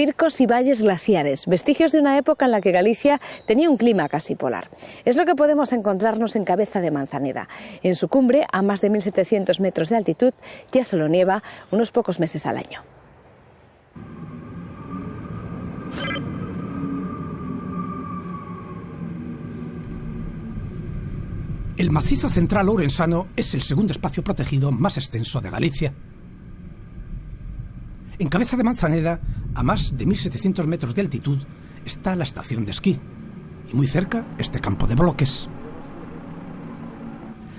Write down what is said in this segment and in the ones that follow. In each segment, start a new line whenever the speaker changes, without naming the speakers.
Circos y valles glaciares, vestigios de una época en la que Galicia tenía un clima casi polar. Es lo que podemos encontrarnos en Cabeza de Manzaneda. En su cumbre, a más de 1.700 metros de altitud, ya solo nieva unos pocos meses al año.
El macizo central ourensano es el segundo espacio protegido más extenso de Galicia. En Cabeza de Manzaneda, a más de 1.700 metros de altitud, está la estación de esquí y muy cerca este campo de bloques.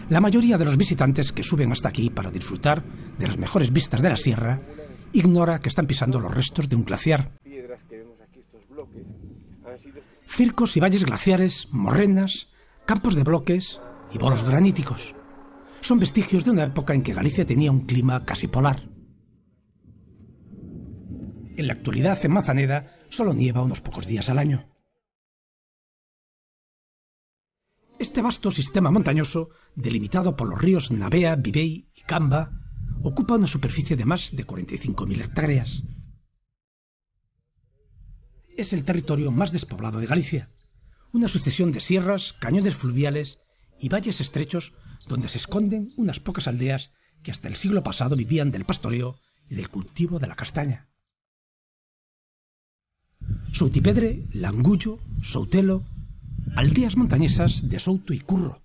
La mayoría de los visitantes que suben hasta aquí para disfrutar de las mejores vistas de la sierra ignora que están pisando los restos de un glaciar. Circos y valles glaciares, morrenas, campos de bloques y bolos graníticos. Son vestigios de una época en que Galicia tenía un clima casi polar. En la actualidad, en Manzaneda, solo nieva unos pocos días al año. Este vasto sistema montañoso, delimitado por los ríos Navea, Vivei y Camba, ocupa una superficie de más de 45.000 hectáreas. Es el territorio más despoblado de Galicia, una sucesión de sierras, cañones fluviales y valles estrechos donde se esconden unas pocas aldeas que hasta el siglo pasado vivían del pastoreo y del cultivo de la castaña. Soutipedre, Langullo, Soutelo, aldeas montañesas de Souto y Curro.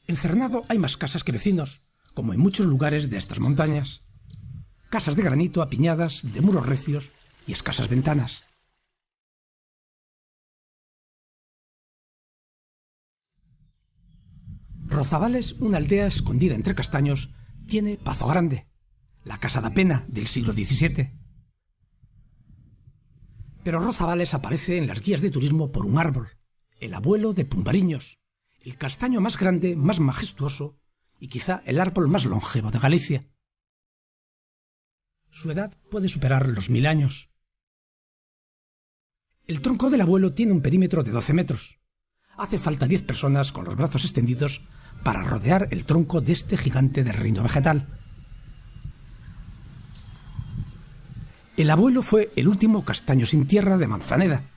En Cernado hay más casas que vecinos, como en muchos lugares de estas montañas. Casas de granito apiñadas, de muros recios y escasas ventanas. Rozabales, una aldea escondida entre castaños, tiene Pazo Grande, la Casa da Pena del siglo XVII. Pero Rozabales aparece en las guías de turismo por un árbol, el abuelo de Pumbariños, el castaño más grande, más majestuoso y quizá el árbol más longevo de Galicia. Su edad puede superar los 1000 años. El tronco del abuelo tiene un perímetro de 12 metros. Hace falta 10 personas con los brazos extendidos para rodear el tronco de este gigante del reino vegetal. El abuelo fue el último castaño sin tierra de Manzaneda,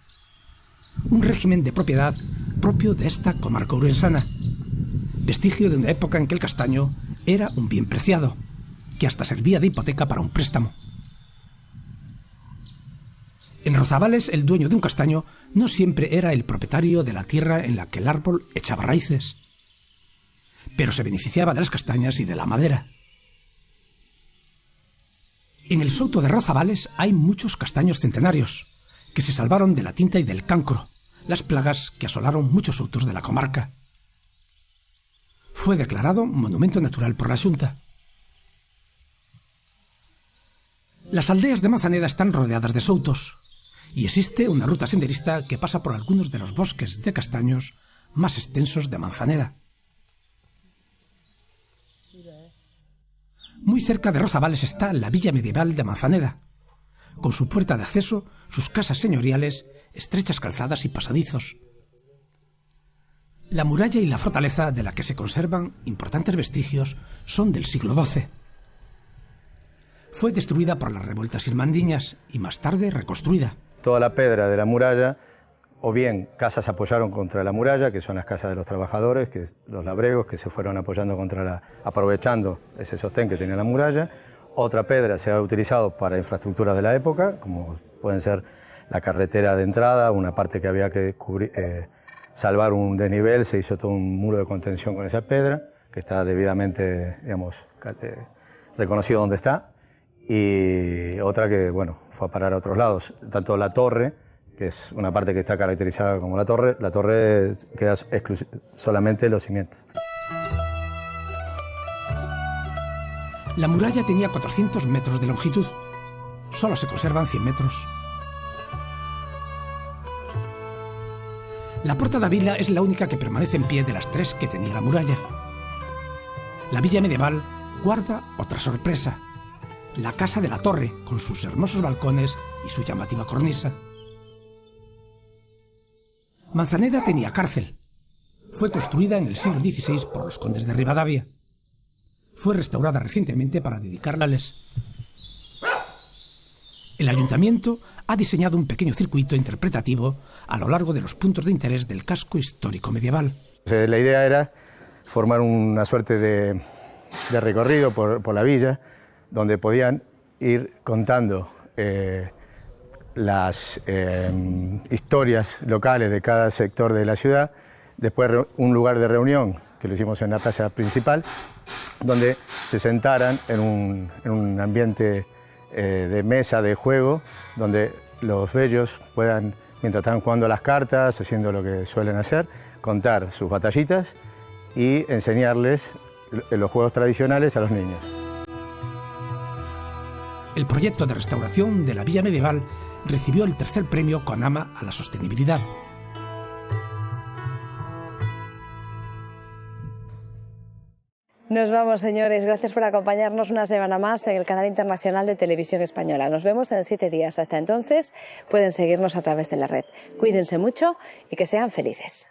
un régimen de propiedad propio de esta comarca ourensana, vestigio de una época en que el castaño era un bien preciado, que hasta servía de hipoteca para un préstamo. En Rozabales, el dueño de un castaño no siempre era el propietario de la tierra en la que el árbol echaba raíces, pero se beneficiaba de las castañas y de la madera. En el Souto de Rozabales hay muchos castaños centenarios, que se salvaron de la tinta y del cancro, las plagas que asolaron muchos soutos de la comarca. Fue declarado monumento natural por la Xunta. Las aldeas de Manzaneda están rodeadas de soutos, y existe una ruta senderista que pasa por algunos de los bosques de castaños más extensos de Manzaneda. Muy cerca de Rozabales está la villa medieval de Manzaneda, con su puerta de acceso, sus casas señoriales, estrechas calzadas y pasadizos. La muralla y la fortaleza de la que se conservan importantes vestigios son del siglo XII. Fue destruida por las revueltas irmandiñas y más tarde reconstruida.
Toda la pedra de la muralla, o bien casas apoyaron contra la muralla, que son las casas de los trabajadores, que los labregos que se fueron apoyando aprovechando ese sostén que tenía la muralla. Otra pedra se ha utilizado para infraestructuras de la época, como pueden ser la carretera de entrada, una parte que había que salvar un desnivel, se hizo todo un muro de contención con esa pedra, que está debidamente, digamos, reconocido donde está. Y otra que, bueno, fue a parar a otros lados. Tanto la torre, que es una parte que está caracterizada como la torre queda solamente los cimientos.
La muralla tenía 400 metros de longitud. Solo se conservan 100 metros. La Porta da Vila es la única que permanece en pie de las 3 que tenía la muralla. La villa medieval guarda otra sorpresa: la Casa de la Torre, con sus hermosos balcones y su llamativa cornisa. Manzaneda tenía cárcel. Fue construida en el siglo XVI por los condes de Ribadavia. Fue restaurada recientemente para dedicarla a les. El ayuntamiento ha diseñado un pequeño circuito interpretativo a lo largo de los puntos de interés del casco histórico medieval.
La idea era formar una suerte de recorrido por la villa, donde podían ir contando las historias locales de cada sector de la ciudad, después un lugar de reunión, que lo hicimos en la plaza principal, donde se sentaran en un ambiente de mesa, de juego, donde los bellos puedan, mientras están jugando a las cartas, haciendo lo que suelen hacer, contar sus batallitas y enseñarles los juegos tradicionales a los niños.
El proyecto de restauración de la villa medieval recibió el tercer premio CONAMA a la sostenibilidad.
Nos vamos, señores. Gracias por acompañarnos una semana más en el canal internacional de Televisión Española. Nos vemos en 7 días. Hasta entonces pueden seguirnos a través de la red. Cuídense mucho y que sean felices.